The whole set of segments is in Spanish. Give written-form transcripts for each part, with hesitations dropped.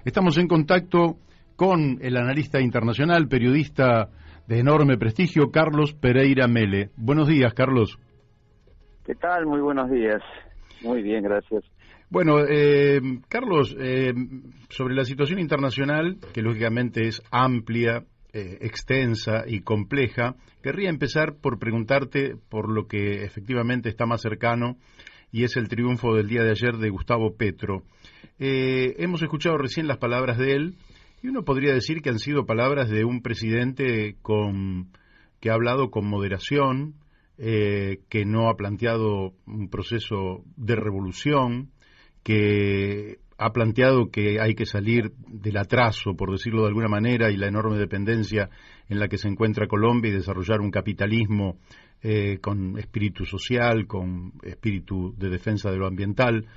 Estamos en contacto con el analista internacional, periodista de enorme prestigio, Carlos Pereira Mele. Buenos días, Carlos. ¿Qué tal? Muy buenos días. Muy bien, gracias. Bueno, Carlos, sobre la situación internacional, que lógicamente es amplia, extensa y compleja, querría empezar por preguntarte por lo que efectivamente está más cercano, y es el triunfo del día de ayer de Gustavo Petro. Hemos escuchado recién las palabras de él, y uno podría decir que han sido palabras de un presidente que ha hablado con moderación, que no ha planteado un proceso de revolución, que ha planteado que hay que salir del atraso, por decirlo de alguna manera, y la enorme dependencia en la que se encuentra Colombia, y desarrollar un capitalismo con espíritu social, con espíritu de defensa de lo ambiental.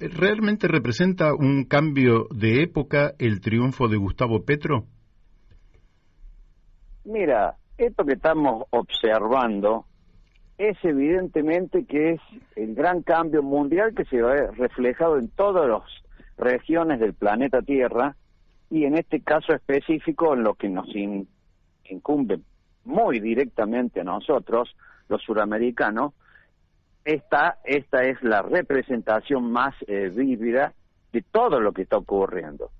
¿Realmente representa un cambio de época el triunfo de Gustavo Petro? Mira, esto que estamos observando es evidentemente que es el gran cambio mundial que se ve reflejado en todas las regiones del planeta Tierra, y en este caso específico en lo que nos incumbe muy directamente a nosotros, los suramericanos. Esta es la representación más vívida de todo lo que está ocurriendo.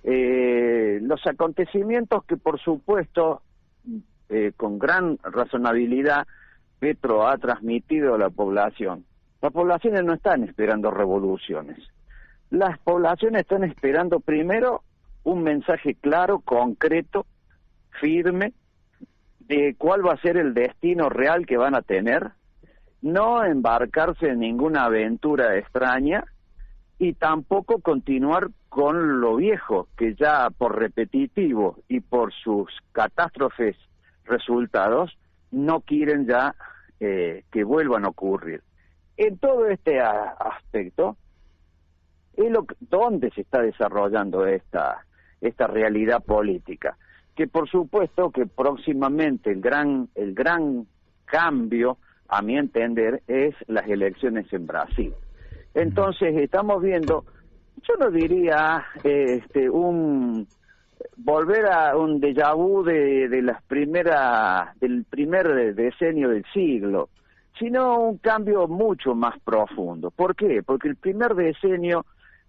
Los acontecimientos que, por supuesto, con gran razonabilidad, Petro ha transmitido a la población. Las poblaciones no están esperando revoluciones. Las poblaciones están esperando primero un mensaje claro, concreto, firme, de cuál va a ser el destino real que van a tener, no embarcarse en ninguna aventura extraña y tampoco continuar con lo viejo, que ya por repetitivo y por sus catástrofes resultados no quieren ya que vuelvan a ocurrir. En todo este aspecto es donde se está desarrollando esta realidad política, que por supuesto que próximamente el gran cambio, a mi entender, es las elecciones en Brasil. Entonces estamos viendo, yo no diría volver a un déjà vu del primer decenio del siglo, sino un cambio mucho más profundo. ¿Por qué? Porque el primer decenio,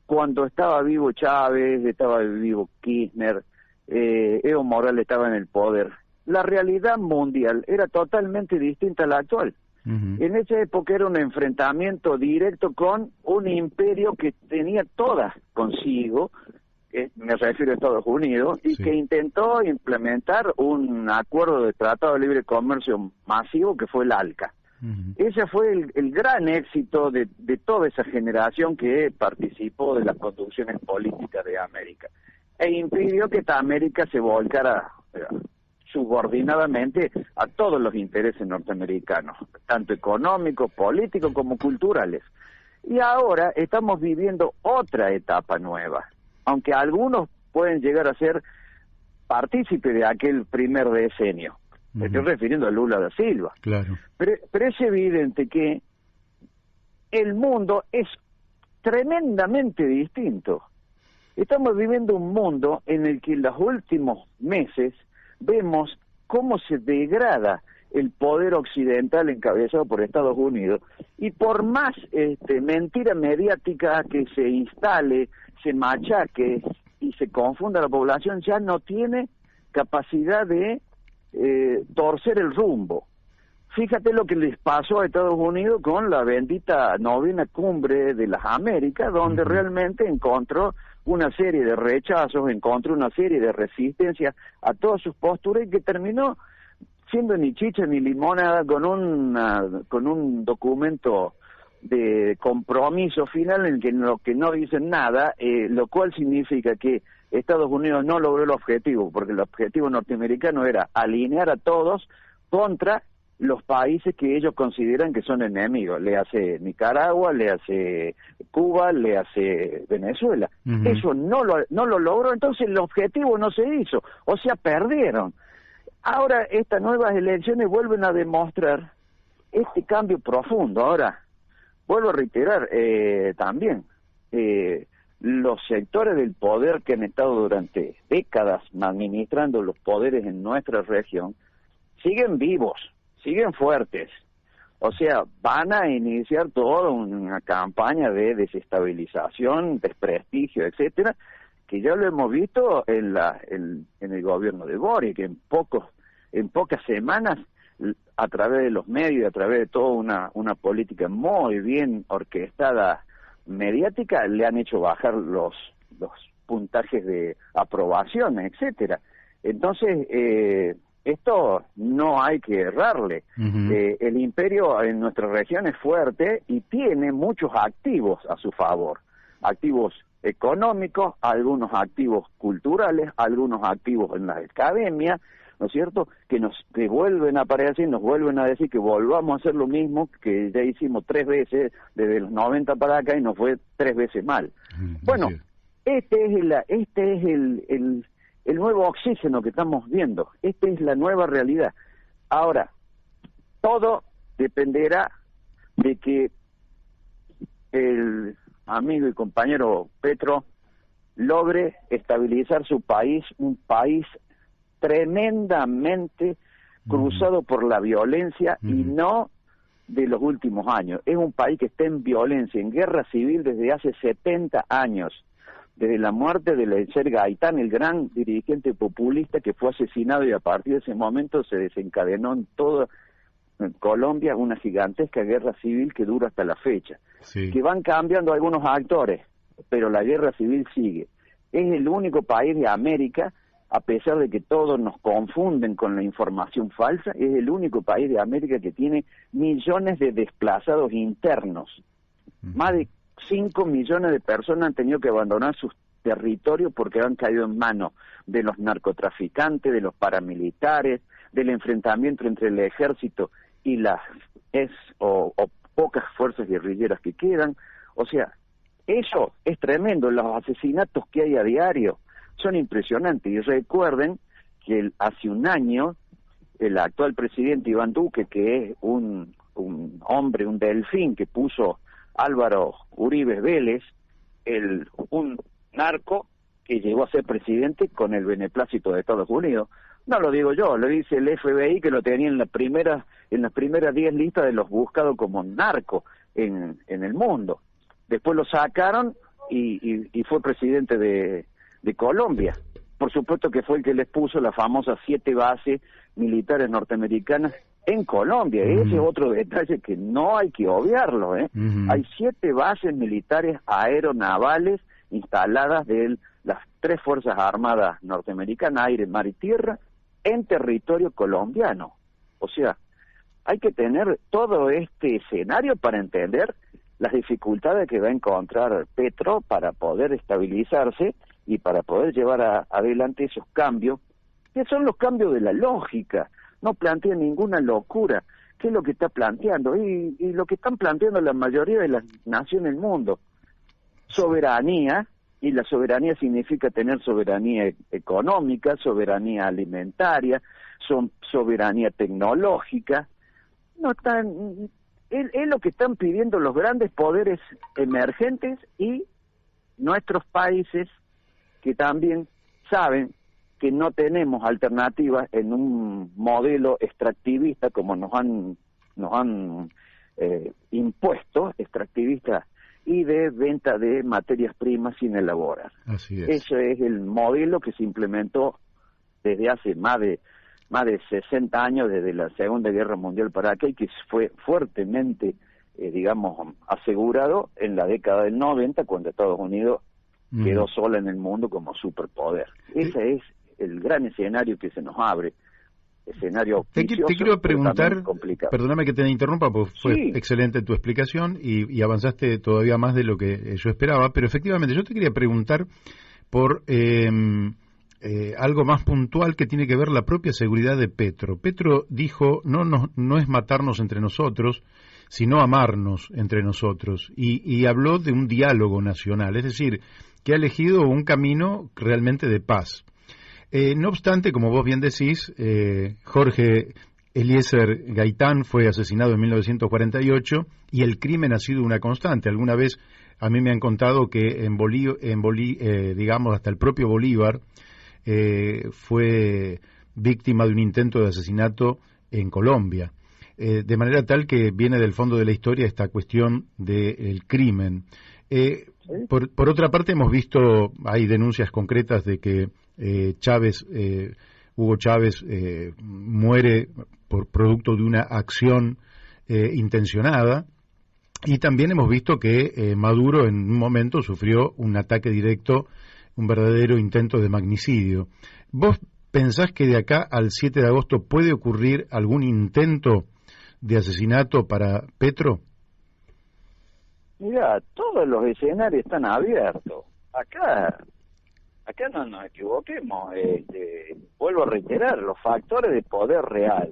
cuando estaba vivo Chávez, estaba vivo Kirchner, Evo Morales estaba en el poder, la realidad mundial era totalmente distinta a la actual. En esa época era un enfrentamiento directo con un imperio que tenía todas consigo, me refiero a Estados Unidos, y que intentó implementar un acuerdo de tratado de libre comercio masivo que fue el ALCA. Ese fue el gran éxito de toda esa generación que participó de las conducciones políticas de América, e impidió que esta América se volcara subordinadamente a todos los intereses norteamericanos, tanto económicos, políticos como culturales. Y ahora estamos viviendo otra etapa nueva, aunque algunos pueden llegar a ser partícipes de aquel primer decenio. Me estoy refiriendo a Lula da Silva. Claro. Pero es evidente que el mundo es tremendamente distinto. Estamos viviendo un mundo en el que en los últimos meses vemos cómo se degrada el poder occidental encabezado por Estados Unidos, y por más mentira mediática que se instale, se machaque y se confunda la población, ya no tiene capacidad de torcer el rumbo. Fíjate lo que les pasó a Estados Unidos con la bendita 9ª cumbre de las Américas, donde realmente encontró una serie de rechazos, encontró una serie de resistencias a todas sus posturas, y que terminó siendo ni chicha ni limonada con un documento de compromiso final en lo que no dicen nada, lo cual significa que Estados Unidos no logró el objetivo, porque el objetivo norteamericano era alinear a todos contra los países que ellos consideran que son enemigos. Le hace Nicaragua, le hace Cuba, le hace Venezuela. Eso no lo logró, entonces el objetivo no se hizo, o sea, perdieron. Ahora estas nuevas elecciones vuelven a demostrar este cambio profundo. Ahora, vuelvo a reiterar también, los sectores del poder que han estado durante décadas administrando los poderes en nuestra región siguen vivos, siguen fuertes. O sea, van a iniciar toda una campaña de desestabilización, desprestigio, etcétera, que ya lo hemos visto en el gobierno de Boric, que en pocas semanas, a través de los medios, a través de toda una política muy bien orquestada mediática, le han hecho bajar los puntajes de aprobación, etcétera. Entonces, esto no hay que errarle. El imperio en nuestra región es fuerte y tiene muchos activos a su favor. Activos económicos, algunos activos culturales, algunos activos en la academia, ¿no es cierto?, que vuelven a aparecer y nos vuelven a decir que volvamos a hacer lo mismo que ya hicimos 3 veces desde los 90 para acá y nos fue 3 veces mal. Bueno, este es el nuevo oxígeno que estamos viendo, esta es la nueva realidad. Ahora, todo dependerá de que el amigo y compañero Petro logre estabilizar su país, un país tremendamente cruzado por la violencia y no de los últimos años. Es un país que está en violencia, en guerra civil desde hace 70 años, desde la muerte de Lecher Gaitán, el gran dirigente populista que fue asesinado, y a partir de ese momento se desencadenó en toda Colombia una gigantesca guerra civil que dura hasta la fecha. Sí. Que van cambiando algunos actores, pero la guerra civil sigue. Es el único país de América, a pesar de que todos nos confunden con la información falsa, es el único país de América que tiene millones de desplazados internos. Más de 5 millones de personas han tenido que abandonar sus territorios porque han caído en manos de los narcotraficantes, de los paramilitares, del enfrentamiento entre el ejército y las o pocas fuerzas guerrilleras que quedan. O sea, eso es tremendo. Los asesinatos que hay a diario son impresionantes. Y recuerden que hace un año el actual presidente Iván Duque, que es un hombre, un delfín que puso Álvaro Uribe Vélez, un narco que llegó a ser presidente con el beneplácito de Estados Unidos. No lo digo yo, lo dice el FBI, que lo tenía en las primeras 10 listas de los buscados como narco en el mundo. Después lo sacaron y fue presidente de Colombia. Por supuesto que fue el que les puso las famosas 7 bases militares norteamericanas en Colombia. Ese es otro detalle que no hay que obviarlo, ¿eh? Hay 7 bases militares aeronavales instaladas de las 3 Fuerzas Armadas norteamericanas, aire, mar y tierra, en territorio colombiano. O sea, hay que tener todo este escenario para entender las dificultades que va a encontrar Petro para poder estabilizarse y para poder llevar adelante esos cambios, que son los cambios de la lógica. No plantea ninguna locura. ¿Qué es lo que está planteando? Y lo que están planteando la mayoría de las naciones del mundo. Soberanía, y la soberanía significa tener soberanía económica, soberanía alimentaria, soberanía tecnológica. No están, es lo que están pidiendo los grandes poderes emergentes y nuestros países, que también saben que no tenemos alternativas en un modelo extractivista como nos han impuesto, extractivista y de venta de materias primas sin elaborar. Así es. Ese es el modelo que se implementó desde hace más de 60 años, desde la Segunda Guerra Mundial para acá, y que fue fuertemente, asegurado en la década del 90, cuando Estados Unidos quedó sola en el mundo como superpoder. Ese es el gran escenario que se nos abre, escenario te quiero preguntar, complicado. Perdóname que te interrumpa, porque fue excelente tu explicación y avanzaste todavía más de lo que yo esperaba, pero efectivamente yo te quería preguntar por algo más puntual que tiene que ver la propia seguridad de Petro. Petro dijo, no es matarnos entre nosotros, sino amarnos entre nosotros, y habló de un diálogo nacional, es decir, que ha elegido un camino realmente de paz. No obstante, como vos bien decís, Jorge Eliezer Gaitán fue asesinado en 1948 y el crimen ha sido una constante. Alguna vez a mí me han contado que digamos, hasta el propio Bolívar fue víctima de un intento de asesinato en Colombia. De manera tal que viene del fondo de la historia esta cuestión del crimen. Por otra parte, hemos visto, hay denuncias concretas de que Hugo Chávez muere por producto de una acción intencionada, y también hemos visto que Maduro en un momento sufrió un ataque directo, un verdadero intento de magnicidio. ¿Vos pensás que de acá al 7 de agosto puede ocurrir algún intento de asesinato para Petro? Mira, todos los escenarios están abiertos. Acá no nos equivoquemos. Vuelvo a reiterar, los factores de poder real,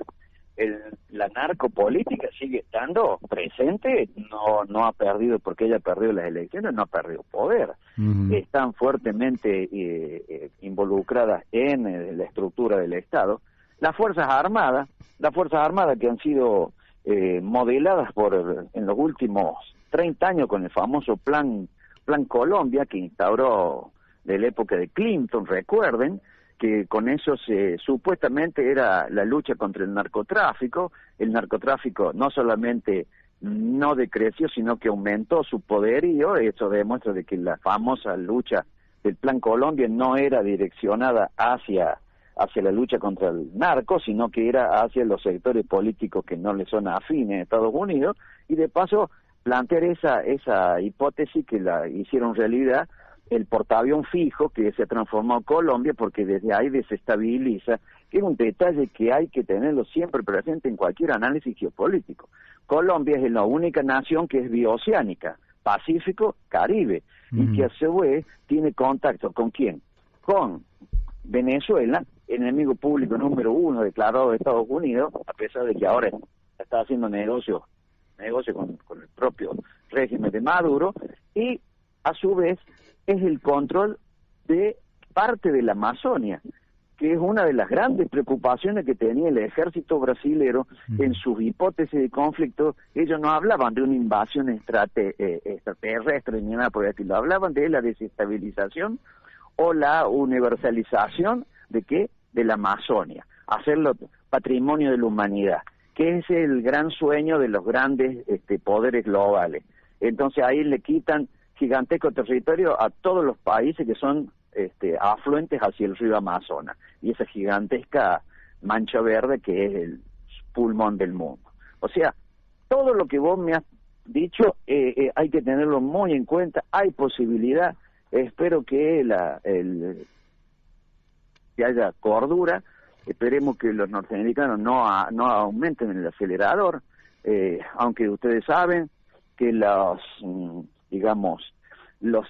la narcopolítica sigue estando presente, no ha perdido, porque ella ha perdido las elecciones, no ha perdido poder. Están fuertemente involucradas en la estructura del Estado. Las Fuerzas Armadas que han sido modeladas en los últimos 30 años con el famoso Plan Colombia, que instauró de la época de Clinton, recuerden, que con eso supuestamente era la lucha contra el narcotráfico. El narcotráfico no solamente no decreció, sino que aumentó su poderío. Eso demuestra de que la famosa lucha del Plan Colombia no era direccionada hacia la lucha contra el narco, sino que era hacia los sectores políticos que no le son afines a Estados Unidos, y de paso plantear esa hipótesis que la hicieron realidad el portaavión fijo que se transformó en Colombia, porque desde ahí desestabiliza, que es un detalle que hay que tenerlo siempre presente en cualquier análisis geopolítico. Colombia es la única nación que es bioceánica, Pacífico, Caribe, y que a su vez tiene contacto ¿con quién? Con Venezuela, enemigo público número 1 declarado de Estados Unidos, a pesar de que ahora está haciendo negocio con el propio régimen de Maduro, y a su vez es el control de parte de la Amazonia, que es una de las grandes preocupaciones que tenía el ejército brasilero en sus hipótesis de conflicto. Ellos no hablaban de una invasión extraterrestre ni nada por el estilo, hablaban de la desestabilización o la universalización de la Amazonia, hacerlo patrimonio de la humanidad, que es el gran sueño de los grandes poderes globales. Entonces ahí le quitan gigantesco territorio a todos los países que son afluentes hacia el río Amazonas, y esa gigantesca mancha verde que es el pulmón del mundo. O sea, todo lo que vos me has dicho hay que tenerlo muy en cuenta. Hay posibilidad, espero que que haya cordura, esperemos que los norteamericanos no aumenten el acelerador, aunque ustedes saben que los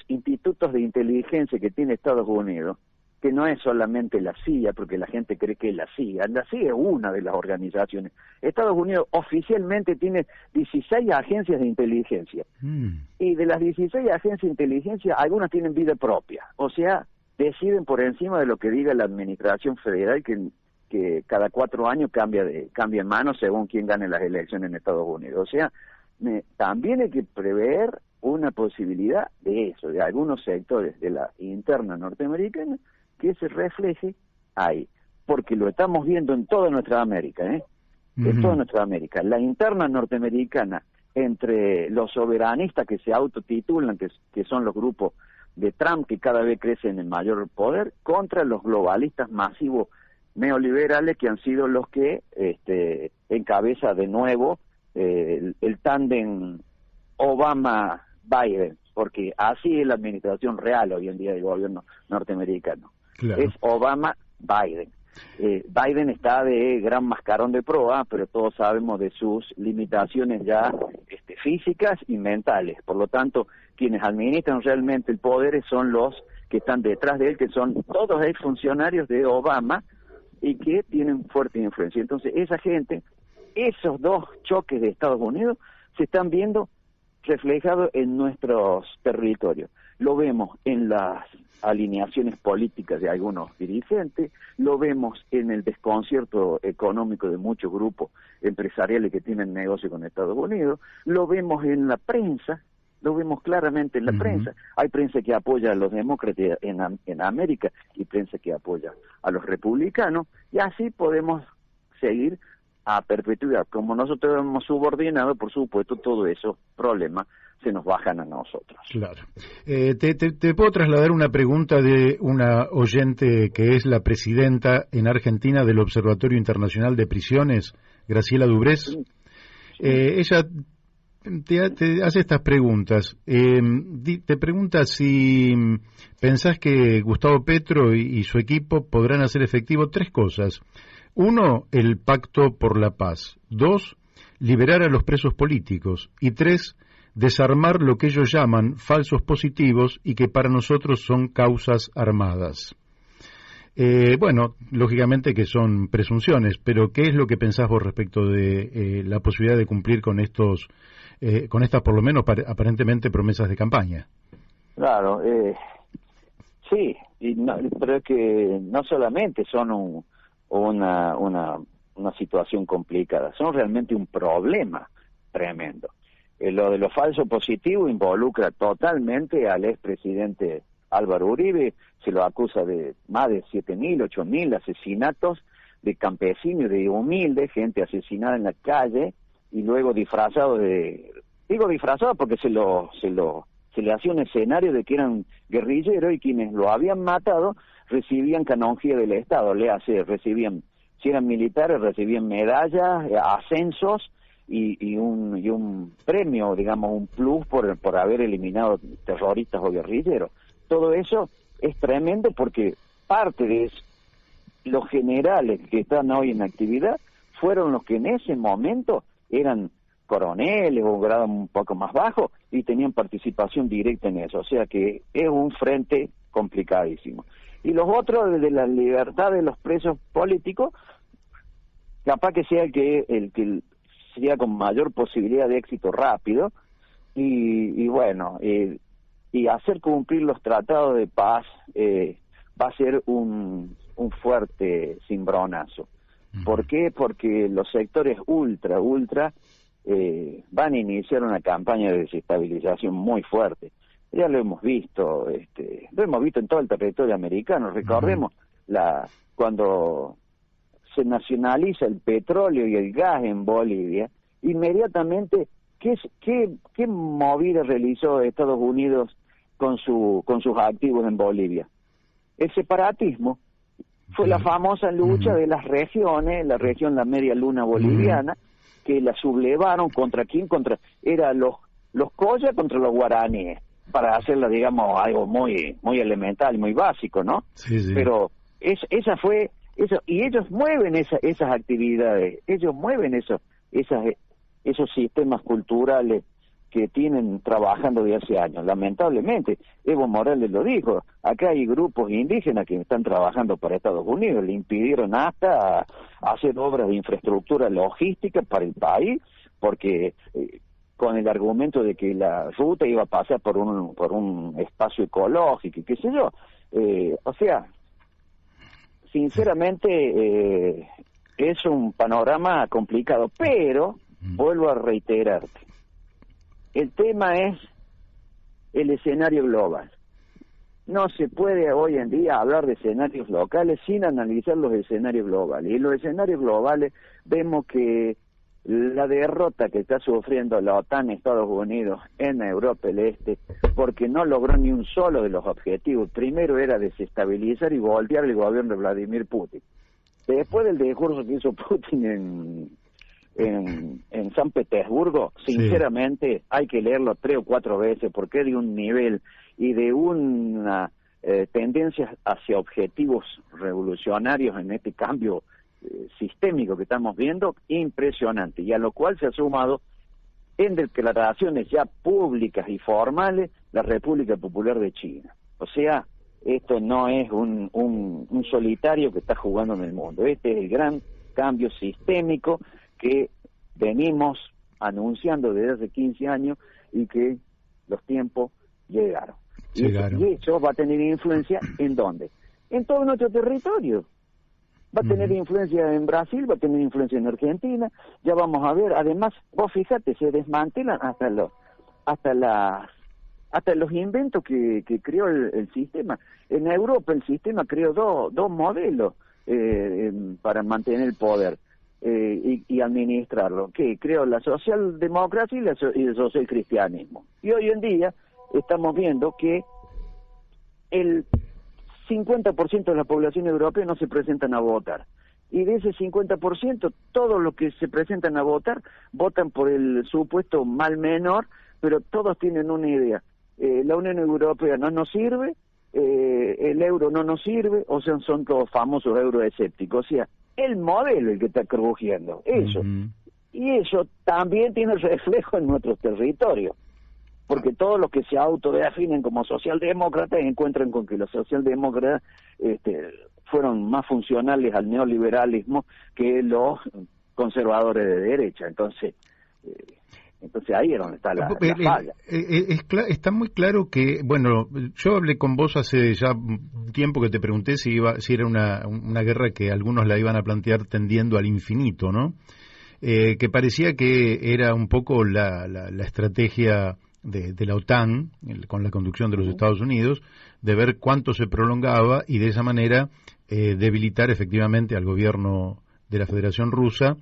institutos de inteligencia que tiene Estados Unidos, que no es solamente la CIA, porque la gente cree que es la CIA es una de las organizaciones. Estados Unidos oficialmente tiene 16 agencias de inteligencia, y de las 16 agencias de inteligencia, algunas tienen vida propia, o sea, deciden por encima de lo que diga la administración federal, que cada 4 años cambia en manos según quién gane las elecciones en Estados Unidos. O sea, también hay que prever una posibilidad de eso, de algunos sectores de la interna norteamericana que se refleje ahí, porque lo estamos viendo en toda nuestra América, en toda nuestra América. La interna norteamericana entre los soberanistas que se autotitulan, que son los grupos de Trump, que cada vez crecen en mayor poder, contra los globalistas masivos neoliberales, que han sido los que encabeza de nuevo el tándem Obama-Biden, porque así es la administración real hoy en día del gobierno norteamericano. Claro. Es Obama-Biden. Biden está de gran mascarón de proa, pero todos sabemos de sus limitaciones ya físicas y mentales. Por lo tanto, quienes administran realmente el poder son los que están detrás de él, que son todos funcionarios de Obama y que tienen fuerte influencia. Entonces, esa gente, esos dos choques de Estados Unidos se están viendo reflejados en nuestros territorios. Lo vemos en las alineaciones políticas de algunos dirigentes, lo vemos en el desconcierto económico de muchos grupos empresariales que tienen negocio con Estados Unidos, lo vemos en la prensa, lo vemos claramente en la prensa. Hay prensa que apoya a los demócratas en América y prensa que apoya a los republicanos, y así podemos seguir a perpetuidad. Como nosotros hemos subordinado, por supuesto, todos esos problemas se nos bajan a nosotros. Claro. Te puedo trasladar una pregunta de una oyente que es la presidenta en Argentina del Observatorio Internacional de Prisiones, Graciela Dubrés. Sí. Ella te hace estas preguntas. Te pregunta si pensás que Gustavo Petro y su equipo podrán hacer efectivo 3 cosas. 1, el pacto por la paz. 2, liberar a los presos políticos. Y 3, desarmar lo que ellos llaman falsos positivos y que para nosotros son causas armadas. Bueno, lógicamente que son presunciones, pero ¿qué es lo que pensás vos respecto de la posibilidad de cumplir con con estas por lo menos aparentemente promesas de campaña? Claro, sí, pero es que no solamente son una situación complicada, son realmente un problema tremendo. Lo de los falsos positivos involucra totalmente al expresidente Álvaro Uribe, se lo acusa de más de 7.000, 8.000 asesinatos de campesinos, de humildes, gente asesinada en la calle, y luego disfrazado digo disfrazado porque se le hacía un escenario de que eran guerrilleros y quienes lo habían matado recibían canonjía del Estado, recibían, si eran militares, recibían medallas, ascensos, y un premio, digamos, un plus por haber eliminado terroristas o guerrilleros. Todo eso es tremendo porque parte de eso, los generales que están hoy en actividad fueron los que en ese momento eran coroneles o grado un poco más bajo y tenían participación directa en eso. O sea que es un frente complicadísimo. Y los otros, de la libertad de los presos políticos, capaz que sea el que sería con mayor posibilidad de éxito rápido, y bueno, y hacer cumplir los tratados de paz va a ser un fuerte cimbronazo. ¿Por qué? Porque los sectores ultra van a iniciar una campaña de desestabilización muy fuerte. Ya lo hemos visto, en todo el territorio americano. Recordemos cuando se nacionaliza el petróleo y el gas en Bolivia, inmediatamente, ¿qué movida realizó Estados Unidos con sus activos en Bolivia? El separatismo. Fue la famosa lucha de las regiones, la media luna boliviana, que la sublevaron. ¿Contra quién? Era los Coya contra los guaraníes, para hacerla, digamos, algo muy elemental, muy básico, ¿no? Sí. Pero esa fue eso, y ellos mueven esas actividades, ellos mueven esos sistemas culturales que tienen trabajando de hace años. Lamentablemente, Evo Morales lo dijo, acá hay grupos indígenas que están trabajando para Estados Unidos, le impidieron hasta hacer obras de infraestructura logística para el país, porque con el argumento de que la ruta iba a pasar por un espacio ecológico y qué sé yo. O sea, sinceramente es un panorama complicado, pero vuelvo a reiterarte, el tema es el escenario global. No se puede hoy en día hablar de escenarios locales sin analizar los escenarios globales. Y en los escenarios globales vemos que la derrota que está sufriendo la OTAN, Estados Unidos, en Europa del Este, porque no logró ni un solo de los objetivos. Primero era desestabilizar y voltear el gobierno de Vladimir Putin. Después del discurso que hizo Putin en San Petersburgo, sinceramente hay que leerlo 3 o 4 veces, porque es de un nivel y de una tendencia hacia objetivos revolucionarios en este cambio sistémico que estamos viendo, impresionante, y a lo cual se ha sumado en declaraciones ya públicas y formales la República Popular de China. O sea, esto no es un solitario que está jugando en el mundo, este es el gran cambio sistémico que venimos anunciando desde hace 15 años y que los tiempos llegaron. Y eso va a tener influencia ¿en dónde? En todo nuestro territorio. Va a tener influencia en Brasil, va a tener influencia en Argentina, ya vamos a ver. Además, vos fíjate, se desmantelan hasta hasta los inventos que creó el sistema. En Europa el sistema creó dos modelos para mantener el poder y administrarlo, que creó la socialdemocracia y el socialcristianismo. Y hoy en día estamos viendo que el 50% de la población europea no se presentan a votar. Y de ese 50%, todos los que se presentan a votar, votan por el supuesto mal menor, pero todos tienen una idea. La Unión Europea no nos sirve, el euro no nos sirve, o sea, son todos famosos euroescépticos. O sea, el modelo el que está crujiendo, eso. Y eso también tiene reflejo en nuestros territorios, porque todos los que se autodefinen como socialdemócratas encuentran con que los socialdemócratas fueron más funcionales al neoliberalismo que los conservadores de derecha. Entonces ahí es donde está la falla. Está muy claro que, bueno, yo hablé con vos hace ya un tiempo que te pregunté si era una guerra que algunos la iban a plantear tendiendo al infinito, ¿no? Que parecía que era un poco la estrategia de la OTAN, con la conducción de los Estados Unidos, de ver cuánto se prolongaba y de esa manera debilitar efectivamente al gobierno de la Federación Rusa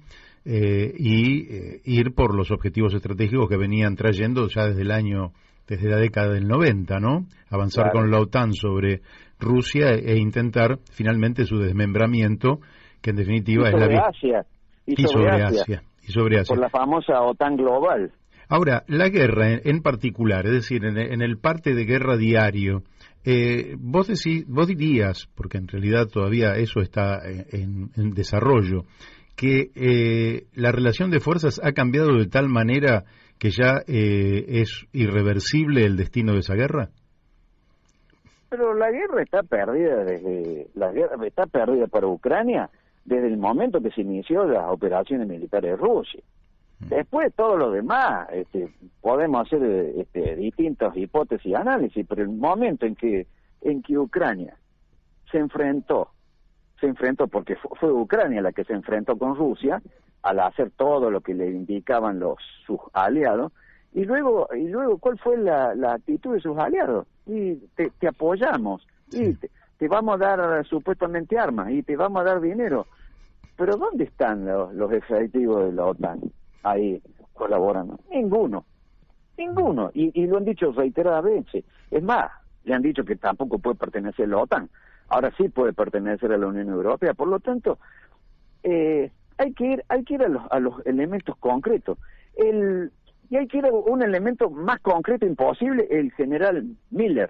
y ir por los objetivos estratégicos que venían trayendo ya desde la década del 90, ¿no? Avanzar con la OTAN sobre Rusia e intentar finalmente su desmembramiento, que en definitiva es Asia. Y sobre Asia. Por la famosa OTAN global. Ahora, la guerra en particular, es decir, en el parte de guerra diario, vos dirías, porque en realidad todavía eso está en desarrollo, que la relación de fuerzas ha cambiado de tal manera que ya es irreversible el destino de esa guerra. Pero la guerra está perdida para Ucrania desde el momento que se inició las operaciones militares de Rusia. Después todo lo demás, podemos hacer distintas hipótesis y análisis, pero el momento en que Ucrania se enfrentó porque fue Ucrania la que se enfrentó con Rusia al hacer todo lo que le indicaban sus aliados, y luego ¿cuál fue la actitud de sus aliados? Y te apoyamos, y te vamos a dar supuestamente armas, y te vamos a dar dinero. Pero ¿dónde están los efectivos de la OTAN ahí colaborando? Ninguno. Y lo han dicho reiteradas veces. Es más, le han dicho que tampoco puede pertenecer a la OTAN. Ahora sí puede pertenecer a la Unión Europea. Por lo tanto, hay que ir a los elementos concretos. Y hay que ir a un elemento más concreto imposible, el general Miller,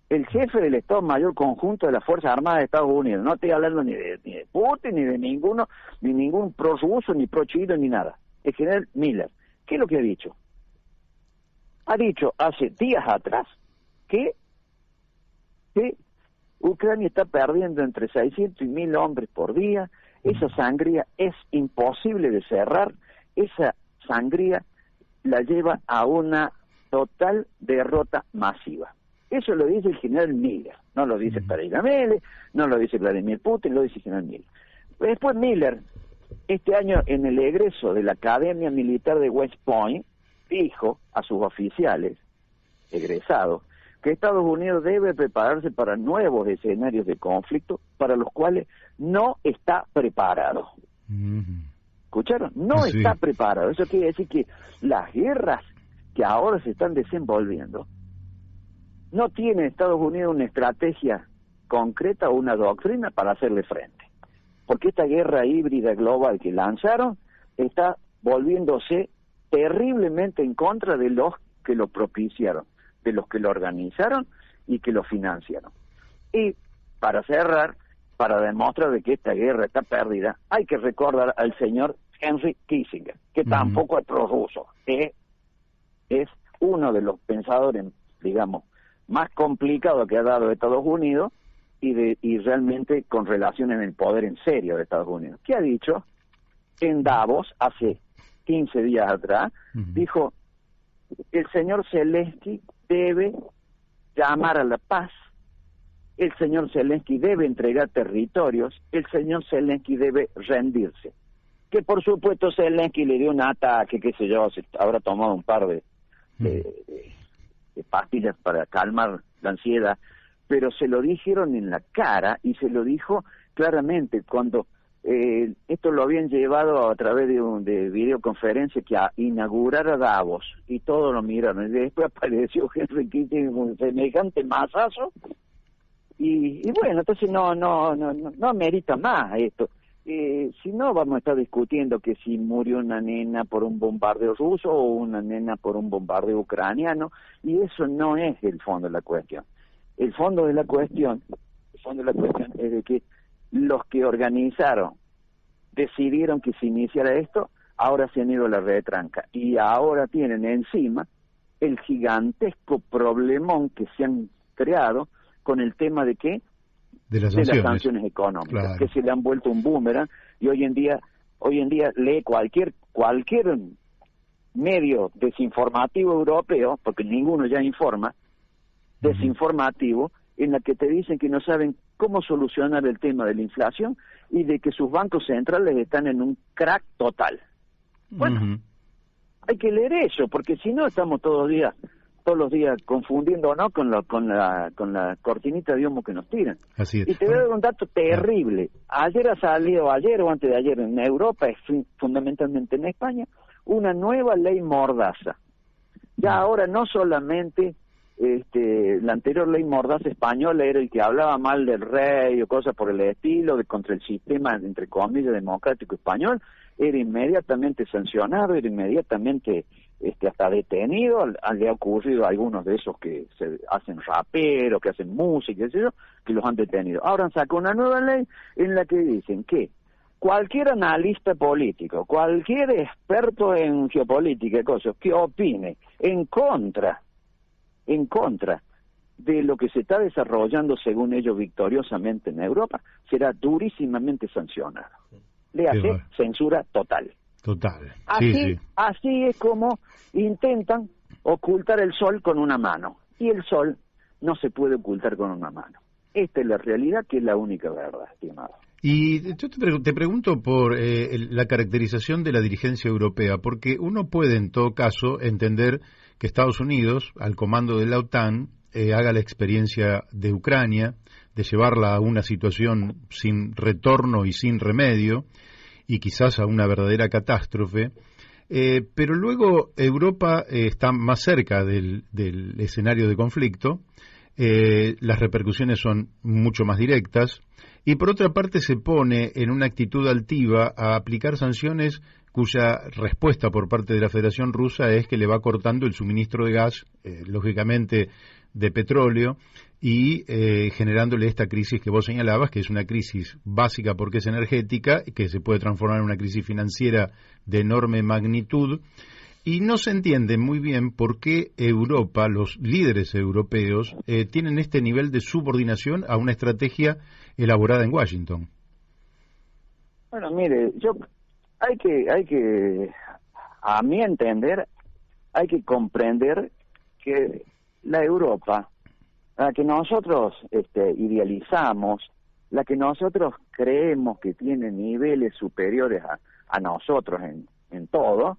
el jefe del Estado Mayor Conjunto de las Fuerzas Armadas de Estados Unidos. No estoy hablando ni de Putin, ni de ningún pro-ruso, ni pro-chino, ni nada. El general Miller. ¿Qué es lo que ha dicho? Ha dicho hace días atrás que Ucrania está perdiendo entre 600 y 1.000 hombres por día. Esa sangría es imposible de cerrar. Esa sangría la lleva a una total derrota masiva. Eso lo dice el general Miller. No lo dice Pereira Mele, no lo dice Vladimir Putin, lo dice el general Miller. Después Miller, este año en el egreso de la Academia Militar de West Point, dijo a sus oficiales egresados que Estados Unidos debe prepararse para nuevos escenarios de conflicto para los cuales no está preparado. ¿Escucharon? No está preparado. Eso quiere decir que las guerras que ahora se están desenvolviendo, no tiene Estados Unidos una estrategia concreta o una doctrina para hacerle frente. Porque esta guerra híbrida global que lanzaron está volviéndose terriblemente en contra de los que lo propiciaron, de los que lo organizaron y que lo financiaron. Y para cerrar, para demostrar de que esta guerra está perdida, hay que recordar al señor Henry Kissinger, que tampoco es prorruso, es uno de los pensadores, digamos, más complicados que ha dado Estados Unidos y realmente con relación en el poder en serio de Estados Unidos. ¿Qué ha dicho? En Davos, hace 15 días atrás, dijo, el señor Zelensky debe llamar a la paz, el señor Zelensky debe entregar territorios, el señor Zelensky debe rendirse. Que por supuesto Zelensky le dio un ataque, qué sé yo, se habrá tomado un par de de pastillas para calmar la ansiedad, pero se lo dijeron en la cara y se lo dijo claramente cuando esto lo habían llevado a través de videoconferencia que a inaugurar a Davos y todos lo miraron y después apareció Henry Kissinger con semejante masazo y bueno, entonces no amerita más esto. Si no, vamos a estar discutiendo que si murió una nena por un bombardeo ruso o una nena por un bombardeo ucraniano, y eso no es el fondo de la cuestión. El fondo de la cuestión es de que los que organizaron, decidieron que se iniciara esto, ahora se han ido a la retranca y ahora tienen encima el gigantesco problemón que se han creado con el tema de qué, de las sanciones económicas, claro, que se le han vuelto un boomerang y hoy en día lee cualquier medio desinformativo europeo, porque ninguno ya informa, desinformativo, en la que te dicen que no saben cómo solucionar el tema de la inflación y de que sus bancos centrales están en un crack total. Bueno, hay que leer eso, porque si no estamos todos los días confundiendo, ¿no?, con la cortinita de humo que nos tiran. Así es. Y te voy a dar un dato terrible. Ayer o antes de ayer en Europa, fundamentalmente en España, una nueva ley mordaza. Ya ahora no solamente la anterior ley mordaza española era el que hablaba mal del rey o cosas por el estilo, contra el sistema, entre comillas, democrático español, era inmediatamente sancionado, era inmediatamente hasta detenido. Le ha ocurrido a algunos de esos que se hacen raperos, que hacen música, etc., que los han detenido. Ahora han sacado una nueva ley en la que dicen que cualquier analista político, cualquier experto en geopolítica y cosas, que opine en contra de lo que se está desarrollando, según ellos, victoriosamente en Europa, será durísimamente sancionado. Le hace censura total. Total. Así es como intentan ocultar el sol con una mano. Y el sol no se puede ocultar con una mano. Esta es la realidad, que es la única verdad, estimado. Y yo te pregunto por la caracterización de la dirigencia europea, porque uno puede, en todo caso, entender que Estados Unidos, al comando de la OTAN, haga la experiencia de Ucrania, de llevarla a una situación sin retorno y sin remedio, y quizás a una verdadera catástrofe, pero luego Europa está más cerca del escenario de conflicto, las repercusiones son mucho más directas, y por otra parte se pone en una actitud altiva a aplicar sanciones cuya respuesta por parte de la Federación Rusa es que le va cortando el suministro de gas, lógicamente de petróleo, y generándole esta crisis que vos señalabas, que es una crisis básica porque es energética, que se puede transformar en una crisis financiera de enorme magnitud, y no se entiende muy bien por qué Europa, los líderes europeos, tienen este nivel de subordinación a una estrategia elaborada en Washington. Bueno, mire, hay que, a mi entender, hay que comprender que la Europa, la que nosotros idealizamos, la que nosotros creemos que tiene niveles superiores a nosotros en todo,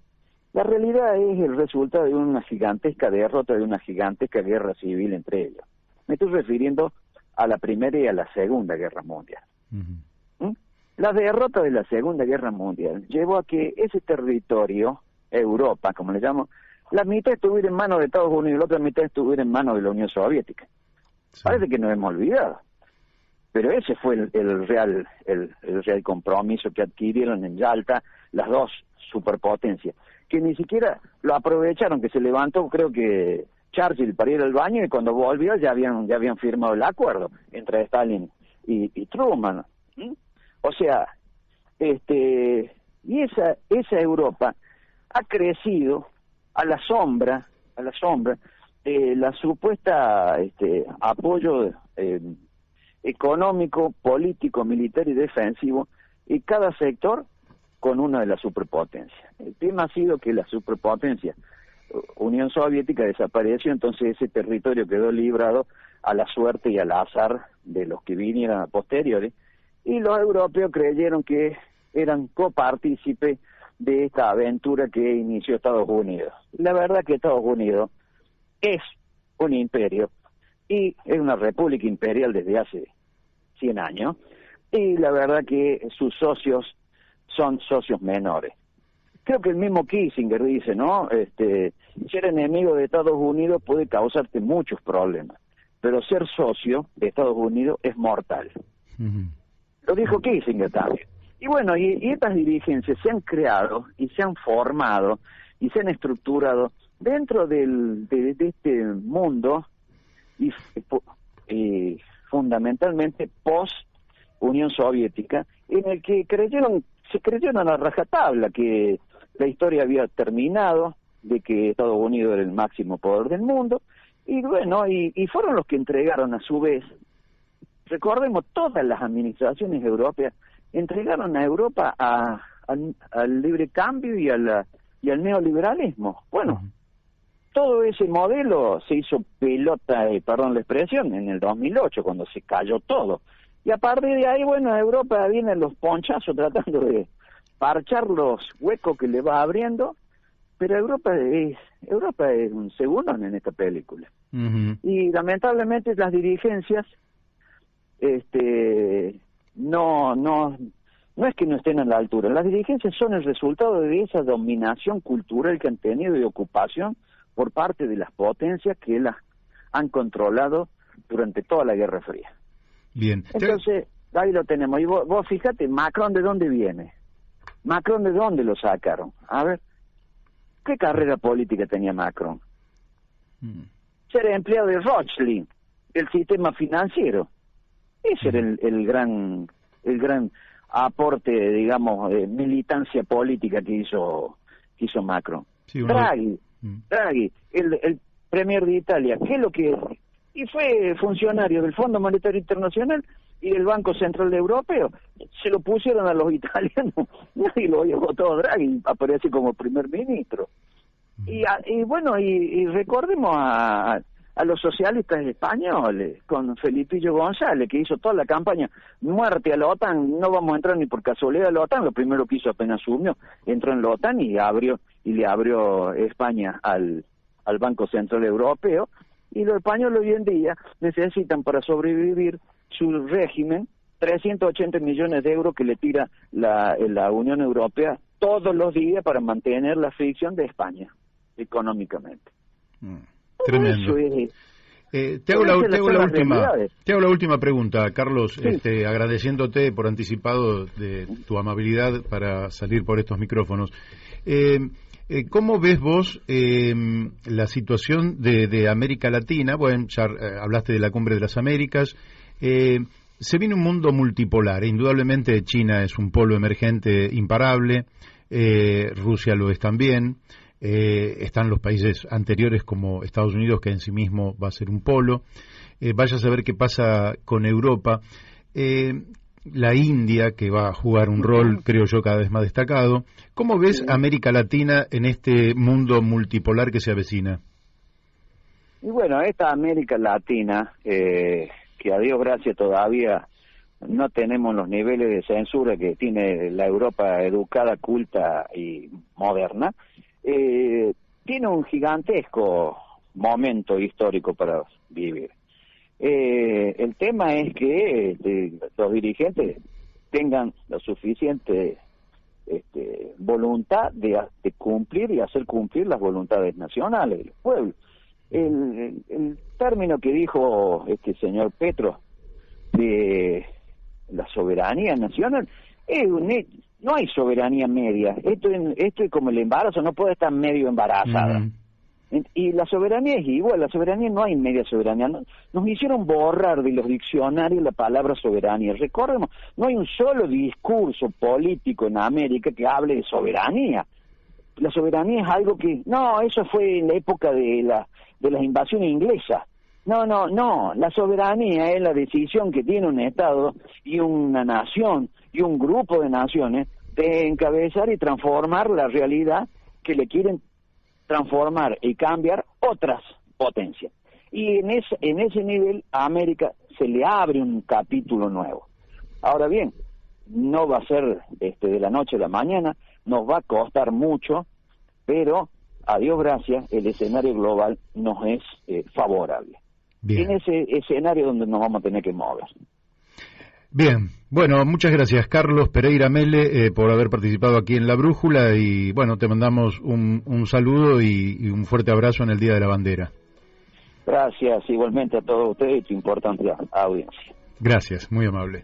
la realidad es el resultado de una gigantesca derrota, de una gigantesca guerra civil entre ellos. Me estoy refiriendo a la Primera y a la Segunda Guerra Mundial. La derrota de la Segunda Guerra Mundial llevó a que ese territorio, Europa, como le llamo, la mitad estuviera en manos de Estados Unidos y la otra mitad estuviera en manos de la Unión Soviética. Sí. Parece que nos hemos olvidado. Pero ese fue el real compromiso que adquirieron en Yalta las dos superpotencias, que ni siquiera lo aprovecharon, que se levantó, creo que Churchill, para ir al baño, y cuando volvió ya habían firmado el acuerdo entre Stalin y Truman. O sea, y esa Europa ha crecido a la sombra de la supuesta apoyo económico, político, militar y defensivo, y cada sector con una de las superpotencias. El tema ha sido que la superpotencia Unión Soviética desapareció, entonces ese territorio quedó librado a la suerte y al azar de los que vinieran a posteriores, y los europeos creyeron que eran copartícipes de esta aventura que inició Estados Unidos. La verdad que Estados Unidos es un imperio y es una república imperial desde hace 100 años, y la verdad que sus socios son socios menores. Creo que el mismo Kissinger dice, ¿no? Ser enemigo de Estados Unidos puede causarte muchos problemas, pero ser socio de Estados Unidos es mortal. Lo dijo Kissinger también. Y bueno, y estas dirigencias se han creado y se han formado y se han estructurado dentro de este mundo y fundamentalmente post-Unión Soviética, en el que se creyeron a la rajatabla que la historia había terminado, de que Estados Unidos era el máximo poder del mundo, y bueno, y fueron los que entregaron a su vez, recordemos, todas las administraciones europeas entregaron a Europa al libre cambio y al neoliberalismo. Bueno, todo ese modelo se hizo pelota, perdón la expresión, en el 2008, cuando se cayó todo. Y a partir de ahí, bueno, Europa viene los ponchazos tratando de parchar los huecos que le va abriendo, pero Europa es un segundo en esta película. Y lamentablemente las dirigencias no es que no estén a la altura. Las dirigencias son el resultado de esa dominación cultural que han tenido y ocupación por parte de las potencias que las han controlado durante toda la Guerra Fría. Bien. Entonces, ahí lo tenemos. Y vos fíjate, Macron, ¿de dónde viene? Macron, ¿de dónde lo sacaron? A ver, ¿qué carrera política tenía Macron? Ser empleado de Rothschild, el sistema financiero. Ese era el gran aporte, digamos, de militancia política que hizo Macron. Sí, Draghi, el premier de Italia, ¿qué es lo que...? Y fue funcionario del Fondo Monetario Internacional y del Banco Central Europeo. Se lo pusieron a los italianos, nadie lo había votado a Draghi, aparece como primer ministro. Y bueno, y recordemos a los socialistas españoles, con Felipillo González, que hizo toda la campaña, muerte a la OTAN, no vamos a entrar ni por casualidad a la OTAN, lo primero que hizo apenas asumió, entró en la OTAN y le abrió España al Banco Central Europeo, y los españoles hoy en día necesitan para sobrevivir su régimen 380 millones de euros que le tira la Unión Europea todos los días para mantener la fricción de España económicamente. Tremendo. Te hago la última pregunta, Carlos, sí. Agradeciéndote por anticipado de tu amabilidad para salir por estos micrófonos. ¿Cómo ves vos la situación de América Latina? Bueno, ya hablaste de la Cumbre de las Américas. Se viene un mundo multipolar. Indudablemente China es un polo emergente imparable, Rusia lo es también. Están los países anteriores como Estados Unidos, que en sí mismo va a ser un polo. Vaya a saber qué pasa con Europa. La India, que va a jugar un rol, creo yo, cada vez más destacado. ¿Cómo ves América Latina en este mundo multipolar que se avecina? Y bueno, esta América Latina, que a Dios gracias todavía no tenemos los niveles de censura que tiene la Europa educada, culta y moderna, tiene un gigantesco momento histórico para vivir. El tema es que los dirigentes tengan la suficiente voluntad de cumplir y hacer cumplir las voluntades nacionales del pueblo. El término que dijo este señor Petro de la soberanía nacional no hay soberanía media. Esto es como el embarazo, no puede estar medio embarazada. Y la soberanía es igual, la soberanía no hay media soberanía. Nos hicieron borrar de los diccionarios la palabra soberanía. Recordemos, no hay un solo discurso político en América que hable de soberanía. La soberanía es algo que... No, eso fue en la época de las invasiones inglesas. No, la soberanía es la decisión que tiene un Estado y una nación y un grupo de naciones de encabezar y transformar la realidad que le quieren transformar y cambiar otras potencias. Y en ese nivel a América se le abre un capítulo nuevo. Ahora bien, no va a ser de la noche a la mañana, nos va a costar mucho, pero a Dios gracias, el escenario global nos es favorable. Bien. En ese escenario donde nos vamos a tener que mover. Bien, bueno, muchas gracias Carlos Pereira Mele por haber participado aquí en La Brújula y bueno, te mandamos un saludo y un fuerte abrazo en el Día de la Bandera. Gracias igualmente a todos ustedes y tu importante audiencia. Gracias, muy amable.